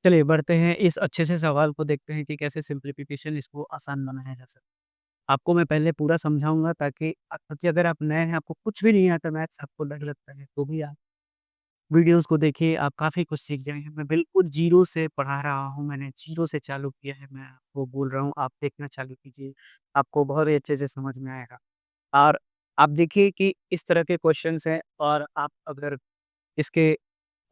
चलिए बढ़ते हैं इस अच्छे से सवाल को देखते हैं कि कैसे सिम्प्लीफिकेशन इसको आसान बनाया जा सकता है। आपको मैं पहले पूरा समझाऊँगा ताकि क्योंकि अगर आप नए हैं, आपको कुछ भी नहीं आता मैथ्स आपको डर लगता है, तो भी आप वीडियोज़ को देखिए, आप काफ़ी कुछ सीख जाएँगे। मैं बिल्कुल ज़ीरो से पढ़ा रहा हूँ, मैंने ज़ीरो से चालू किया है, मैं आपको बोल रहा हूँ, आप देखना चालू कीजिए, आपको बहुत ही अच्छे से समझ में आएगा। और आप देखिए कि इस तरह के क्वेश्चन्स हैं और आप अगर इसके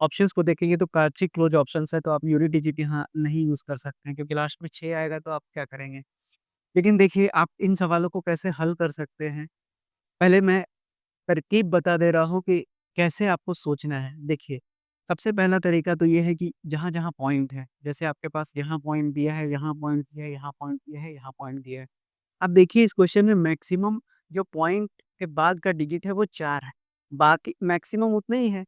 ऑप्शंस को देखेंगे तो कार्ची क्लोज़ ऑप्शंस है, तो आप यूनिट डिजिट यहाँ नहीं यूज़ कर सकते हैं क्योंकि लास्ट में 6 आएगा तो आप क्या करेंगे? लेकिन देखिए आप इन सवालों को कैसे हल कर सकते हैं, पहले मैं तरकीब बता दे रहा हूँ कि कैसे आपको सोचना है। देखिए, सबसे पहला तरीका तो ये है कि जहाँ-जहाँ पॉइंट है, जैसे आपके पास यहाँ पॉइंट दिया है, यहाँ पॉइंट दिया है, यहाँ पॉइंट दिया है, यहाँ पॉइंट दिया है। अब देखिए इस क्वेश्चन में मैक्सिमम जो पॉइंट के बाद का डिजिट है वो 4 है, बाकी मैक्सिमम उतने ही है।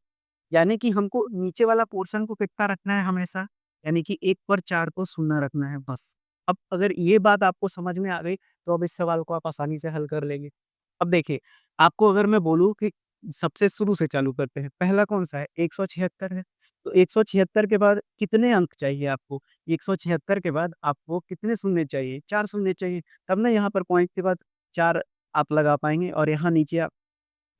यानी कि हमको नीचे वाला पोर्शन को कितना रखना है हमेशा, यानी कि 1 पर 4 को शून्य रखना है बस। अब अगर ये बात आपको समझ में आ गई, तो अब इस सवाल को आप आसानी से हल कर लेंगे। अब देखिए, आपको अगर मैं बोलूँ कि सबसे शुरू से चालू करते हैं, पहला कौन-सा है? 176 है। तो 176 के बाद कितने अंक चाहिए आपको? 176 के बाद आपको कितने शून्य चाहिए? 4 शून्य चाहिए, तब ना यहाँ पर पॉइंट के बाद 4 आप लगा पाएँगे और यहाँ नीचे आप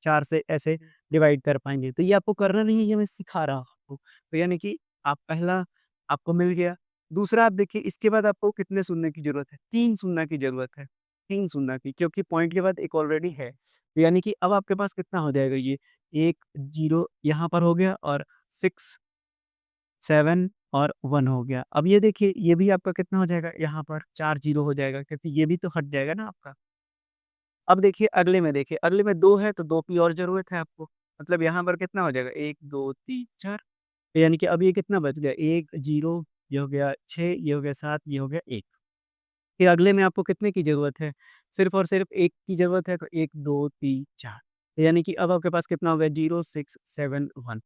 4 से ऐसे डिवाइड कर पाएँगे। तो ये आपको करना नहीं है, ये मैं सिखा रहा हूँ आपको। तो यानी कि आप पहला आपको मिल गया। दूसरा आप देखिए इसके बाद आपको कितने शून्य की ज़रूरत है? 3 शून्य की ज़रूरत है, 3 शून्य की क्योंकि पॉइंट के बाद एक ऑलरेडी है। तो यानी कि अब आपके पास कितना हो जाएगा ये 1 0 यहाँ पर हो गया और 6 7 और 1 हो गया। अब ये देखिए ये भी आपका कितना हो जाएगा यहाँ पर 4 0 हो जाएगा क्योंकि ये भी तो हट जाएगा ना आपका। अब देखिए अगले में देखिए, अगले में 2 है तो 2 की और ज़रूरत है आपको। मतलब यहाँ पर कितना हो जाएगा 1, 2, 3, 4 तो यानी कि अब ये कितना बच गया 1, 0 ये हो गया 6, ये हो गया 7, ये हो गया 1। फिर अगले में आपको कितने की ज़रूरत है? सिर्फ़ और सिर्फ़ 1 की ज़रूरत है तो 1, 2, 3, 4 तो यानी कि अब आपके पास कितना हो गया 0, 6, 7, 1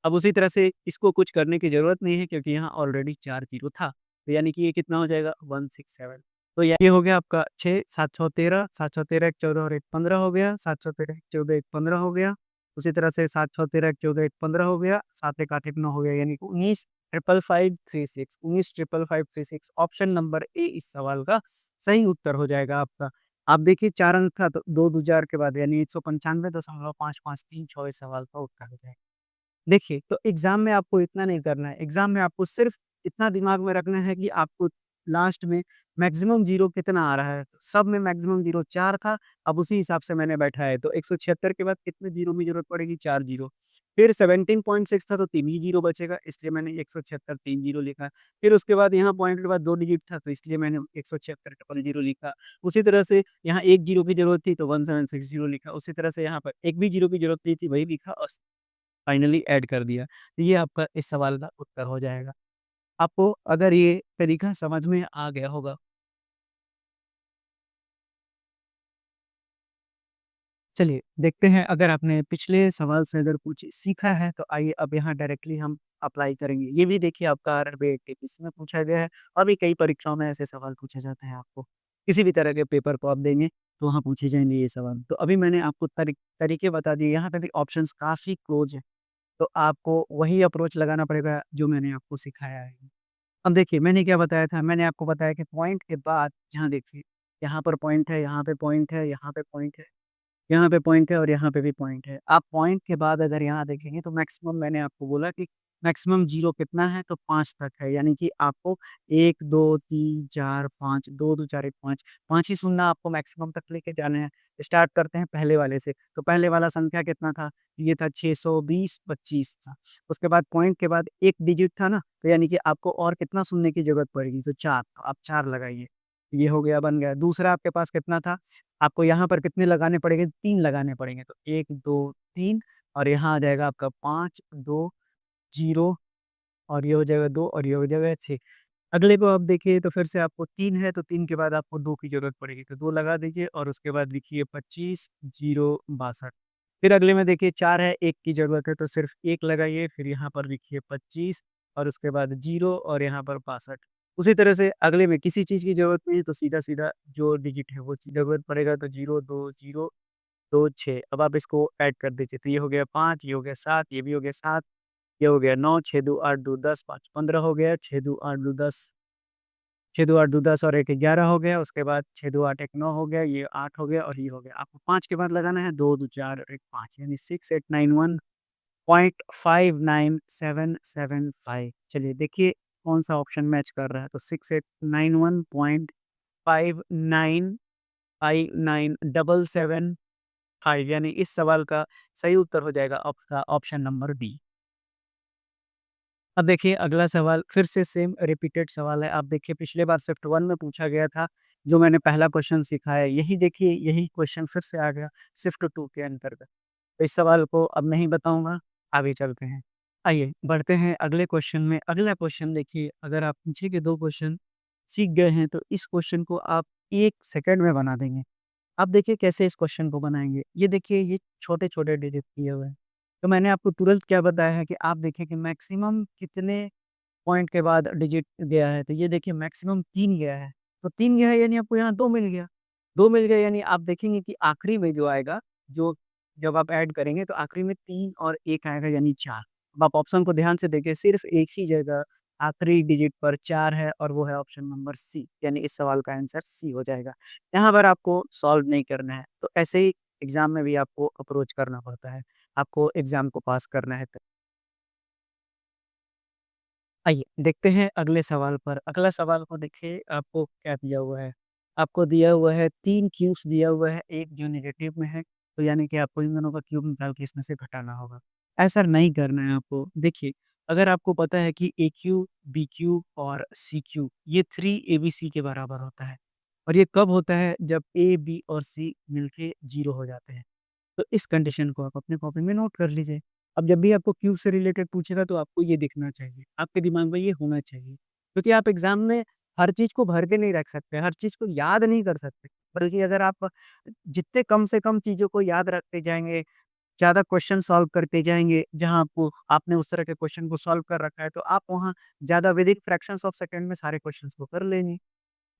अब उसी तरह से इसको कुछ करने की ज़रूरत नहीं है क्योंकि यहाँ ऑलरेडी 4 ज़ीरो था। तो यानी कि ये कितना हो जाएगा 167 तो ये हो गया आपका 6, 7 छौ 13, 7 छौ 13, 1 14 और 1 15 हो गया, 7 छौ 13, 1 14, 1 15 हो गया। उसी तरह से 7 छौ 13, 1 14, 1 15 हो गया, 7 1 8 1 9 हो गया यानी कि 19 triple 536 19 triple 536 option number A इस सवाल का सही उत्तर हो जाएगा आपका। आप देखिए 4 अंक था तो 2 दो चार के बाद यानी 195.553 इस सवाल का उत्तर हो जाएगा। देखिए, तो एग्ज़ाम में आपको इतना नहीं करना है, एग्ज़ाम में आपको सिर्फ़ इतना दिमाग में रखना है कि आपको लास्ट में मैक्सिमम ज़ीरो कितना आ रहा है। तो सब में मैक्सिमम ज़ीरो 4 था, अब उसी हिसाब से मैंने बैठाया तो 176 के बाद कितने ज़ीरो की ज़रूरत पड़ेगी 4 ज़ीरो। फिर 17.6 था तो 3 ही ज़ीरो बचेगा इसलिए मैंने 176 3 ज़ीरो लिखा। फिर उसके बाद यहाँ पॉइंट के बाद 2 डिजिट था तो इसलिए मैंने 176 डबल ज़ीरो लिखा। उसी तरह से यहाँ 1 ज़ीरो की ज़रूरत थी तो 1760 लिखा। उसी तरह से यहाँ पर एक भी ज़ीरो की ज़रूरत नहीं थी वही लिखा और फाइनली ऐड कर दिया। तो ये आपका इस सवाल का उत्तर हो जाएगा। आपको अगर ये तरीका समझ में आ गया होगा, चलिए देखते हैं अगर आपने पिछले सवाल से अगर कुछ सीखा है तो आइए अब यहाँ डायरेक्टली हम अप्लाई करेंगे। ये भी देखिए आपका आरआरबी एटीपीसी में पूछा गया है और भी कई परीक्षाओं में ऐसे सवाल पूछे जाते हैं आपको। किसी भी तरह के पेपर को आप देंगे तो वहाँ पूछे जाएँगे ये सवाल। तो अभी मैंने आपको तरीके बता दिए, यहाँ पे भी ऑप्शंस काफ़ी क्लोज़ हैं। तो आपको वही अप्रोच लगाना पड़ेगा जो मैंने आपको सिखाया है। अब देखिए मैंने क्या बताया था, मैंने आपको बताया कि पॉइंट के बाद यहाँ देखिए, यहाँ पर पॉइंट है, यहाँ पे पॉइंट है, यहाँ पे पॉइंट है, यहाँ पे पॉइंट है और यहाँ पे भी पॉइंट है। आप पॉइंट के बाद अगर यहाँ देखेंगे तो मैक्सिमम मैंने आपको बोला कि मैक्सिमम 0 कितना है तो 5 तक है। यानी कि आपको 1, 2, 3, 4, 5, 2, 2, 4, 1, 5, 5 ही सुनना आपको मैक्सिमम तक लेके जाना है। स्टार्ट करते हैं पहले वाले से। तो पहले वाला संख्या कितना था? ये था 620, 25 था। उसके बाद पॉइंट के बाद 1 डिजिट था ना, तो यानी कि आपको और कितना सुनने की ज़रूरत पड़ेगी? तो 4, तो आप 4 लगाइए। ये हो गया, बन गया। दूसरा आपके पास कितना था? आपको यहाँ पर कितने लगाने पड़ेंगे? 3 लगाने पड़ेंगे। तो 1, 2, 3 और यहाँ आ जाएगा आपका 5, 2, 0 और ये हो जाएगा 2 और ये हो जाएगा 6। अगले को आप देखिए तो फिर से आपको 3 है, तो 3 के बाद आपको 2 की ज़रूरत पड़ेगी, तो 2 लगा दीजिए और उसके बाद लिखिए 25, 0, 62। फिर अगले में देखिए 4 है, 1 की ज़रूरत है, तो सिर्फ़ 1 लगाइए, फिर यहाँ पर लिखिए 25 और उसके बाद 0 और यहाँ पर 62। उसी तरह से अगले में किसी चीज़ की ज़रूरत नहीं है, तो सीधा-सीधा जो डिजिट है वो ज़रूरत पड़ेगा, तो 0, 2, 0, 2, 6। अब आप इसको ऐड कर दीजिए, तो ये हो गया 5, ये हो गया 7, ये भी हो गया 7 ये हो गया 9, 6 दूँ 8, 2 10, 5 15 हो गया, 6 दूँ 8, 2 10, 6 दूँ 8, 2 10 और 1 11 हो गया, उसके बाद 6 दूँ 8, 1 9 हो गया, ये 8 हो गया और ये हो गया। आपको 5 के बाद लगाना है 2 दूँ 4 और 1 5 यानी 6891.59775। चलिए देखिए कौन-सा ऑप्शन मैच कर रहा है, तो 6891.59775 यानी इस सवाल का सही उत्तर हो जाएगा आपका ऑप्शन नंबर डी। अब देखिए अगला सवाल फिर से सेम रिपीटेड सवाल है। आप देखिए पिछले बार शिफ्ट 1 में पूछा गया था, जो मैंने पहला क्वेश्चन सिखाया यही देखिए यही क्वेश्चन फिर से आ गया शिफ्ट 2 के अंतर्गत। तो इस सवाल को अब नहीं बताऊँगा, आगे चलते हैं। आइए बढ़ते हैं अगले क्वेश्चन में। अगला क्वेश्चन देखिए अगर आप पीछे के 2 क्वेश्चन सीख गए हैं तो इस क्वेश्चन को आप 1 सेकंड में बना देंगे। अब देखिए कैसे इस क्वेश्चन को बनाएँगे। ये देखिए ये छोटे-छोटे डिजिट दिए हुए हैं। तो मैंने आपको तुरंत क्या बताया है कि आप देखिए कि मैक्सिमम कितने पॉइंट के बाद डिजिट गया है। तो ये देखिए मैक्सिमम 3 गया है। तो 3 गया है यानी आपको यहाँ 2 मिल गया। 2 मिल गया यानी आप देखेंगे कि आखिरी में जो आएगा, जो जब आप ऐड करेंगे तो आखिरी में 3 और 1 आएगा यानी 4। अब आप ऑप्शन को ध्यान से देखिए सिर्फ़ एक ही जगह आखिरी डिजिट पर 4 है और वो है ऑप्शन नंबर सी, यानी इस सवाल का आंसर सी हो जाएगा। यहाँ पर आपको सॉल्व नहीं करना है। तो ऐसे ही एग्ज़ाम में भी आपको अप्रोच करना पड़ता है। आपको एग्ज़ाम को पास करना है। आइए देखते हैं अगले सवाल पर। अगला सवाल को देखिए आपको क्या दिया हुआ है। आपको दिया हुआ है 3 क्यूब्स दिया हुआ है, एक जो नेगेटिव में है, तो यानी कि आपको इन दोनों का क्यूब निकाल के इसमें से घटाना होगा। ऐसा नहीं करना है आपको। देखिए, अगर आपको पता है कि ए क्यूब, बी क्यूब और सी क्यूब ये 3 एबीसी के बराबर होता है और ये कब होता है जब ए, बी और सी मिलके 0 हो जाते हैं। तो इस कंडीशन को आप अपने कॉपी में नोट कर लीजिए। अब जब भी आपको क्यूब से रिलेटेड पूछेगा तो आपको ये दिखना चाहिए, आपके दिमाग में ये होना चाहिए। क्योंकि आप एग्ज़ाम में हर चीज़ को भर के नहीं रख सकते, हर चीज़ को याद नहीं कर सकते। बल्कि अगर आप जितने कम से कम चीज़ों को याद रखते जाएँगे, ज़्यादा क्वेश्चन सॉल्व करते जाएँगे, जहाँ आपको आपने उस तरह के क्वेश्चन को सॉल्व कर रखा है, तो आप वहाँ ज़्यादा विदिन फ्रैक्शंस ऑफ सेकंड में सारे क्वेश्चन्स को कर लेंगे।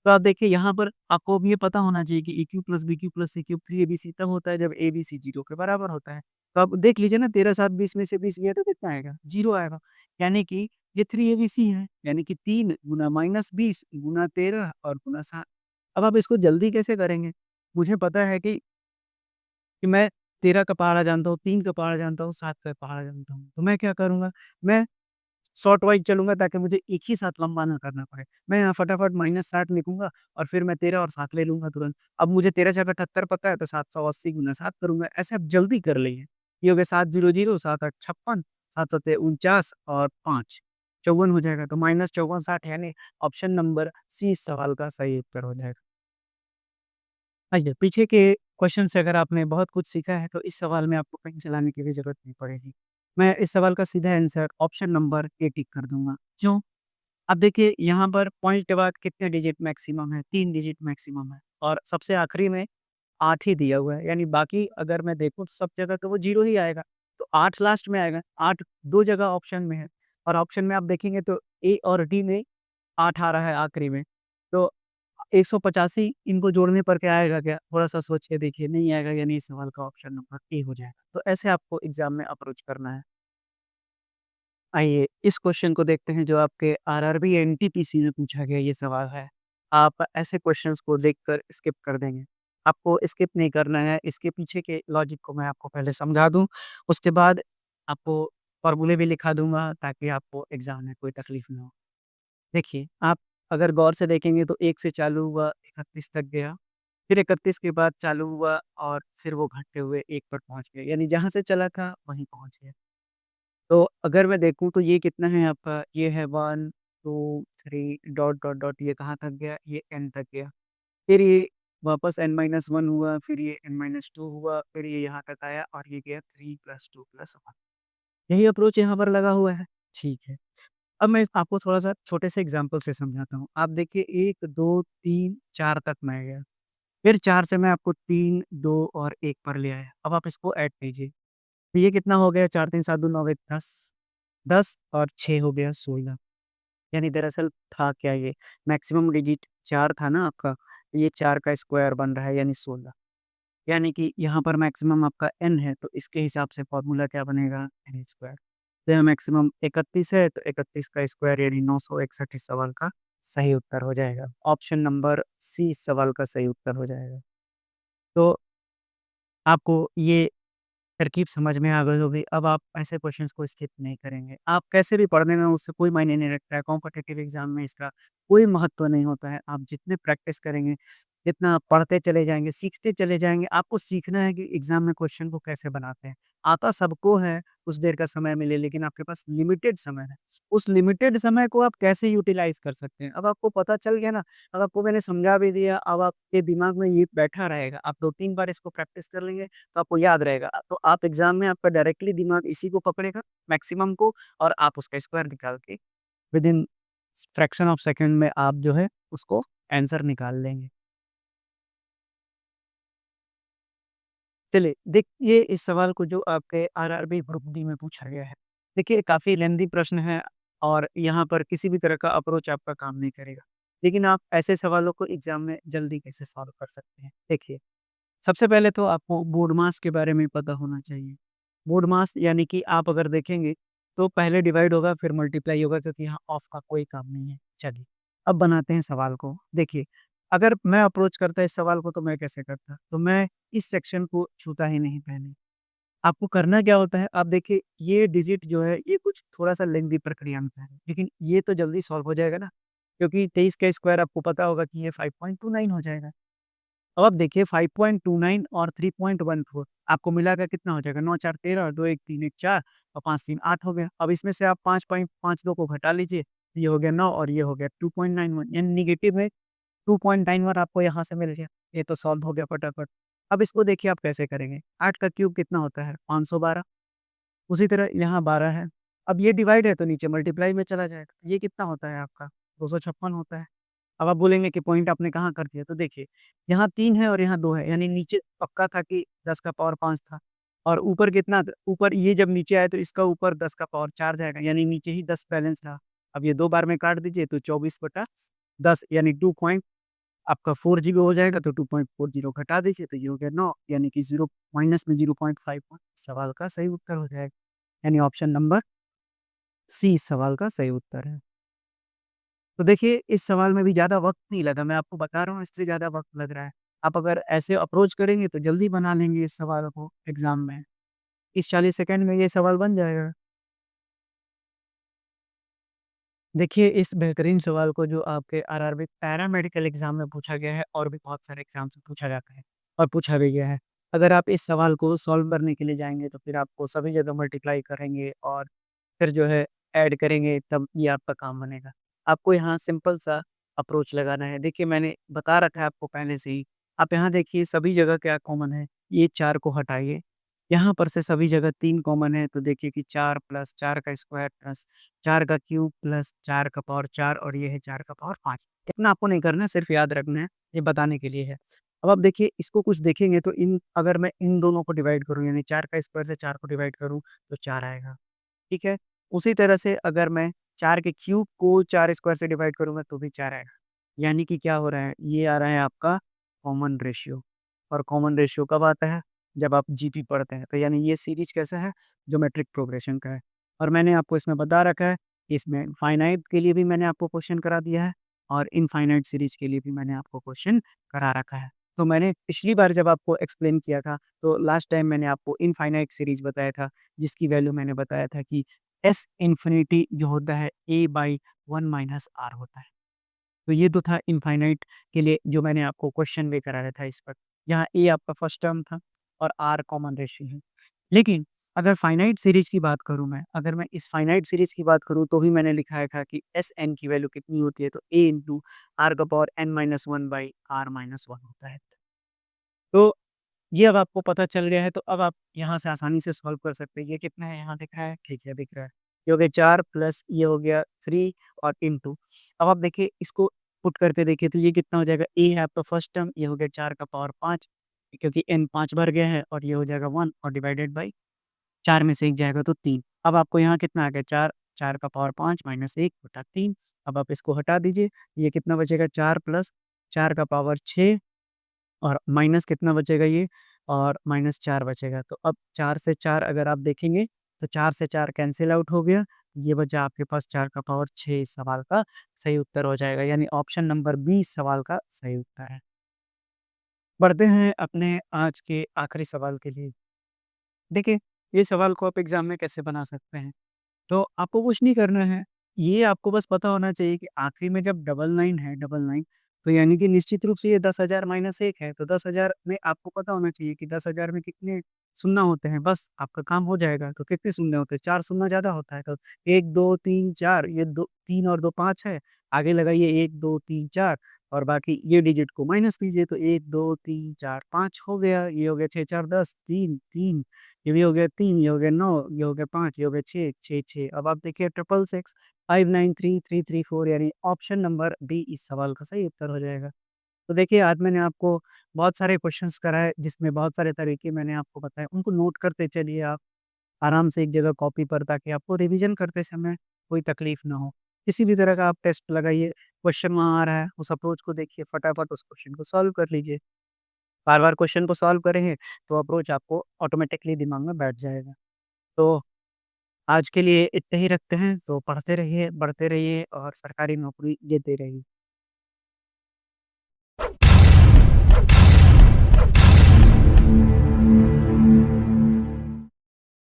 तो आप देखिए यहाँ पर आपको अब ये पता होना चाहिए कि A cube plus B cube plus C cube 3 ABC तब होता है जब एबीसी 0 के बराबर होता है। तो अब देख लीजिए ना 13 7 20 में से 20 गया तो कितना आएगा? 0 आएगा। यानी कि ये 3 एबीसी है। यानी कि 3 गुना -20 गुना 13 और गुना 7। अब आप इसको जल्दी कैसे करेंगे? मुझे पता है कि मैं 13 का पहाड़ा जानता हूँ, 3 का पहाड़ा जानता हूँ, 7 का पहाड़ा जानता हूँ। तो मैं क्या करूँगा? मैं शॉर्ट वाइज़ चलूँगा ताकि मुझे एक ही साथ लंबा ना करना पड़े। मैं यहाँ फटाफट -60 लिखूँगा और फिर मैं 13 और 7 ले लूँगा तुरंत। अब मुझे 13 छक्का 78 पता है तो 780 गुना 7 करूँगा। ऐसे आप जल्दी कर लेंगे। ये हो गया 7 0 0 7 8 56 7 7 49 और 5 54 हो जाएगा। तो -54 60 यानी ऑप्शन नंबर सी इस सवाल का सही उत्तर हो जाएगा। आइए पीछे के क्वेश्चन से अगर आपने बहुत कुछ सीखा है तो इस सवाल में आपको कहीं चलाने की भी ज़रूरत नहीं पड़ेगी। मैं इस सवाल का सीधा आंसर ऑप्शन नंबर ए टिक कर दूँगा। क्यों? अब देखिए यहाँ पर पॉइंट के बाद कितने डिजिट मैक्सिमम है? 3 डिजिट मैक्सिमम है और सबसे आखिरी में 8 ही दिया हुआ है, यानी बाकी अगर मैं देखूँ तो सब जगह तो वो 0 ही आएगा। तो 8 लास्ट में आएगा, 8 2 जगह ऑप्शन में है और ऑप्शन में आप देखेंगे तो ए और डी में 8 आ रहा है आखिरी में। तो 185 इनको जोड़ने पर क्या आएगा क्या? थोड़ा-सा सोच के देखिए, नहीं आएगा यानी इस सवाल का ऑप्शन नंबर ए हो जाएगा। तो ऐसे आपको एग्ज़ाम में अप्रोच करना है। आइए, इस क्वेश्चन को देखते हैं जो आपके आरआरबी एनटीपीसी में पूछा गया ये सवाल है। आप ऐसे क्वेश्चन्स को देखकर स्किप कर देंगे। आपको स्किप नहीं करना है, इसके पीछे के लॉजिक को मैं आपको पहले समझा दूँ, उसके बाद आपको फ़ॉर्मूले भी लिखा दूँगा ताकि आपको एग्ज़ाम में कोई तकलीफ़ ना हो। देखिए, आप अगर गौर से देखेंगे तो 1 से चालू हुआ, 31 तक गया, फिर 31 के बाद चालू हुआ और फिर वो घटते हुए 1 पर पहुँच गया, यानी जहाँ से चला था वहीं पहुँच गया। तो अगर मैं देखूँ तो ये कितना है आपका, ये है 1, 2, 3 डॉट, डॉट, डॉट ये कहाँ तक गया? ये n तक गया। फिर ये वापस n-1 हुआ, फिर ये n-2 हुआ, फिर ये यहाँ तक आया और ये गया 3 + 2 + 1। यही अप्रोच यहाँ पर लगा हुआ है। ठीक है। अब मैं आपको थोड़ा-सा छोटे से एग्ज़ाम्पल से समझाता हूँ। आप देखिए 1, 2, 3, 4 तक मैं गया। फिर 4 से मैं आपको 3, 2 और 1 पर ले आया। अब आप इसको ऐड कीजिए। तो ये कितना हो गया 4 3 7 2 9 1 10, 10 और 6 हो गया 16। यानी दरअसल था क्या ये? मैक्सिमम डिजिट 4 था ना आपका, तो ये 4 का स्क्वायर बन रहा है यानी 16। यानी कि यहाँ पर मैक्सिमम आपका n है, तो इसके हिसाब से फ़ॉर्मूला क्या बनेगा? n square. तो यहाँ मैक्सिमम 31 है, तो 31 का स्क्वायर यानी 961 इस सवाल का सही उत्तर हो जाएगा। ऑप्शन नंबर सी इस सवाल का सही उत्तर हो जाएगा। तो आपको ये तरकीब समझ में आ गई होगी, अब आप ऐसे क्वेश्चंस को स्किप नहीं करेंगे। आप कैसे भी पढ़ने में उससे कोई मायने नहीं रखता है, कॉम्पिटिटिव एग्ज़ाम में इसका कोई महत्व नहीं होता है। आप जितने प्रैक्टिस करेंगे, जितना आप पढ़ते चले जाएँगे, सीखते चले जाएँगे, आपको सीखना है कि एग्ज़ाम में क्वेश्चन को कैसे बनाते हैं। आता सबको है, कुछ देर का समय मिले, लेकिन आपके पास लिमिटेड समय है। उस लिमिटेड समय को आप कैसे यूटिलाइज़ कर सकते हैं, अब आपको पता चल गया ना, अब आपको मैंने समझा भी दिया, अब आपके दिमाग में ये बैठा रहेगा। आप 2-3 बार इसको प्रैक्टिस कर लेंगे तो आपको याद रहेगा। तो आप एग्ज़ाम में आपका डायरेक्टली दिमाग इसी को पकड़ेगा, मैक्सिमम को, और आप उसका स्क्वायर निकाल के विदिन फ्रैक्शन ऑफ सेकंड में आप जो है उसको आंसर निकाल लेंगे। चलिए देखिए इस सवाल को जो आपके आरआरबी ग्रुप डी में पूछा गया है। देखिए काफ़ी लेंथी प्रश्न है और यहाँ पर किसी भी तरह का अप्रोच आपका काम नहीं करेगा। लेकिन आप ऐसे सवालों को एग्ज़ाम में जल्दी कैसे सॉल्व कर सकते हैं? देखिए सबसे पहले तो आपको बोर्ड मास के बारे में पता होना चाहिए। बोर्ड मास यानी कि आप अगर देखेंगे तो पहले डिवाइड होगा फिर मल्टीप्लाई होगा, क्योंकि यहाँ ऑफ का कोई काम नहीं है। चलिए, अब बनाते हैं सवाल को। देखिए, अगर मैं अप्रोच करता इस सवाल को तो मैं कैसे करता? तो मैं इस सेक्शन को छूता ही नहीं पहले। आपको करना क्या होता है, आप देखिए ये डिजिट जो है ये कुछ थोड़ा-सा लेंथी प्रक्रिया में है, लेकिन ये तो जल्दी सॉल्व हो जाएगा ना, क्योंकि 23 का स्क्वायर आपको पता होगा कि ये 5.29 हो जाएगा। अब आप देखिए 5.29 और 3.14 आपको मिलाकर कितना हो जाएगा? 9 4 13 और 2 1 3 1 4 और 5 3 8 हो गया। अब इसमें से आप 5.52 को घटा लीजिए, ये हो गया 9 और ये हो गया 2.91, यानी नेगेटिव में 2.91 आपको यहाँ से मिल गया। ये तो सॉल्व हो गया फटाफट। अब इसको देखिए आप कैसे करेंगे? 8 का क्यूब कितना होता है? 512। उसी तरह यहाँ 12 है। अब ये डिवाइड है तो नीचे मल्टीप्लाई में चला जाएगा। ये कितना होता है आपका? 256 होता है। अब आप बोलेंगे कि पॉइंट आपने कहाँ कर दिया? तो देखिए, यहाँ 3 है और यहाँ 2 है, यानी नीचे पक्का था कि 10 का पावर 5 था और ऊपर कितना थ ऊपर ये जब नीचे आए तो इसका ऊपर 10 का पावर 4 जाएगा, यानी नीचे ही 10 बैलेंस रहा। अब ये 2 बार में काट दीजिए तो 24/10 यानी 2 पॉइंट आपका 4 जीबी हो जाएगा, तो 2.40 घटा दीजिए तो ये हो गया 9, यानी कि 0 माइनस में 0.5 सवाल का सही उत्तर हो जाएगा। यानी ऑप्शन नंबर सी इस सवाल का सही उत्तर है। तो देखिए, इस सवाल में भी ज़्यादा वक़्त नहीं लगा, मैं आपको बता रहा हूँ इसलिए ज़्यादा वक़्त लग रहा है। आप अगर ऐसे अप्रोच करेंगे तो जल्दी बना लेंगे इस सवाल को एग्ज़ाम में। 30-40 सेकंड में ये सवाल बन जाएगा। देखिए, इस बेहतरीन सवाल को जो आपके आरआरबी पैरामेडिकल एग्ज़ाम में पूछा गया है और भी बहुत सारे एग्ज़ाम्स में पूछा जाता है और पूछा भी गया है। अगर आप इस सवाल को सॉल्व करने के लिए जाएँगे तो फिर आपको सभी जगह मल्टीप्लाई करेंगे और फिर जो है ऐड करेंगे, तब ये आपका काम बनेगा। आपको यहाँ सिंपल सा अप्रोच लगाना है। देखिए मैंने बता रखा है आपको पहले से ही। आप यहाँ देखिए सभी जगह क्या कॉमन है, ये 4 को हटाइए। यहाँ पर से सभी जगह 3 कॉमन है, तो देखिए कि 4 प्लस 4 का स्क्वायर प्लस 4 का क्यूब प्लस 4 का पावर 4 और ये है 4 का पावर 5। इतना आपको नहीं करना है, सिर्फ़ याद रखना है, ये बताने के लिए है। अब आप देखिए इसको कुछ देखेंगे तो इन अगर मैं इन दोनों को डिवाइड करूँ यानी 4 का स्क्वायर से 4 को डिवाइड करूँ तो 4 आएगा। ठीक है? उसी तरह से अगर मैं 4 के क्यूब को 4 स्क्वायर से डिवाइड करूँगा तो भी 4 आएगा। यानी कि क्या हो रहा है, ये आ रहा है आपका कॉमन रेशियो, और कॉमन रेशियो कब आता है? जब आप जीपी पढ़ते हैं। तो यानी ये सीरीज़ कैसा है? ज्योमेट्रिक प्रोग्रेशन का है। और मैंने आपको इसमें बता रखा है, इसमें फाइनाइट के लिए भी मैंने आपको क्वेश्चन करा दिया है और इनफाइनाइट सीरीज़ के लिए भी मैंने आपको क्वेश्चन करा रखा है। तो मैंने पिछली बार जब आपको एक्सप्लेन किया था, तो लास्ट टाइम मैंने आपको इनफाइनाइट सीरीज़ बताया था, जिसकी वैल्यू मैंने बताया था कि एस इन्फिनिटी जो होता है a बाई 1 माइनस r होता है। तो ये तो था इनफाइनाइट के लिए जो मैंने आपको क्वेश्चन भी कराया था इस पर। यहाँ a आपका फर्स्ट टर्म था और r कॉमन रेशियो है। लेकिन अगर फाइनाइट सीरीज़ की बात करूँ मैं, अगर मैं इस फाइनाइट सीरीज़ की बात करूँ तो भी मैंने लिखाया था कि Sn की वैल्यू कितनी होती है, तो a इंटू r का पावर n-1 बाई r-1 होता है। तो ये अब आपको पता चल गया है, तो अब आप यहाँ से आसानी से सॉल्व कर सकते हैं। ये कितना है यहाँ दिख रहा है? ठीक है, दिख रहा है। ये हो गया 4 प्लस ये हो गया 3 और इंटू। अब आप देखिए इसको पुट करके देखिए तो ये कितना हो जाएगा? ए है आपका फर्स्ट टर्म, ये हो गया 4 का पावर 5 क्योंकि n 5 बार गया है और ये हो जाएगा 1 और डिवाइडेड बाई 4 में से 1 जाएगा तो 3। अब आपको यहाँ कितना आ गया? 4, 4 का पावर 5 माइनस 1 बटा 3। अब आप इसको हटा दीजिए, ये कितना बचेगा? 4 प्लस 4 का पावर 6 और माइनस कितना बचेगा ये और माइनस 4 बचेगा। तो अब 4 से 4 अगर आप देखेंगे तो 4 से 4 कैंसल आउट हो गया, ये बचा आपके पास 4 का पावर 6 इस सवाल का सही उत्तर हो जाएगा, यानी ऑप्शन नंबर बी इस सवाल का सही उत्तर है। बढ़ते हैं अपने आज के आखिरी सवाल के लिए। देखिए, ये सवाल को आप एग्ज़ाम में कैसे बना सकते हैं? तो आपको कुछ नहीं करना है। ये आपको बस पता होना चाहिए कि आखिरी में जब डबल 9 है, डबल 9 तो यानी कि निश्चित रूप से ये 10,000 माइनस 1 है, तो 10,000 में आपको पता होना चाहिए कि 10,000 में कितने शून्य होते हैं, बस आपका काम हो जाएगा। तो कितने शून्य होते हैं? 4 शून्य ज़्यादा होता है, तो 1, 2, 3, 4 ये 2 3 और 2 5 है। आगे लगाइए 1, 2, 3, 4 और बाकी ये डिजिट को माइनस कीजिए, तो 1, 2, 3, 4, 5 हो गया। ये हो गया 6, 4, 10, 3, 3 ये भी हो गया 3, ये हो गया 9, ये हो गया 5, ये हो गया 6, 6, 6 अब आप देखिए 666, 593, 334 यानी ऑप्शन नंबर डी इस सवाल का सही उत्तर हो जाएगा। तो देखिए आज मैंने आपको बहुत सारे क्वेश्चंस कराए जिसमें बहुत सारे तरीके मैंने आपको बताए, उनको नोट करते चलिए आप आराम से एक जगह कॉपी पर ताकि आपको रिवीजन करते समय कोई तकलीफ ना हो। किसी भी तरह का आप टेस्ट लगाइए, क्वेश्चन वहाँ आ रहा है, उस अप्रोच को देखिए, फटाफट उस क्वेश्चन को सॉल्व कर लीजिए। बार-बार क्वेश्चन को सॉल्व करेंगे तो अप्रोच आपको ऑटोमैटिकली दिमाग में बैठ जाएगा। तो आज के लिए इतना ही रखते हैं, तो पढ़ते रहिए, बढ़ते रहिए और सरकारी नौकरी लेते रहिए।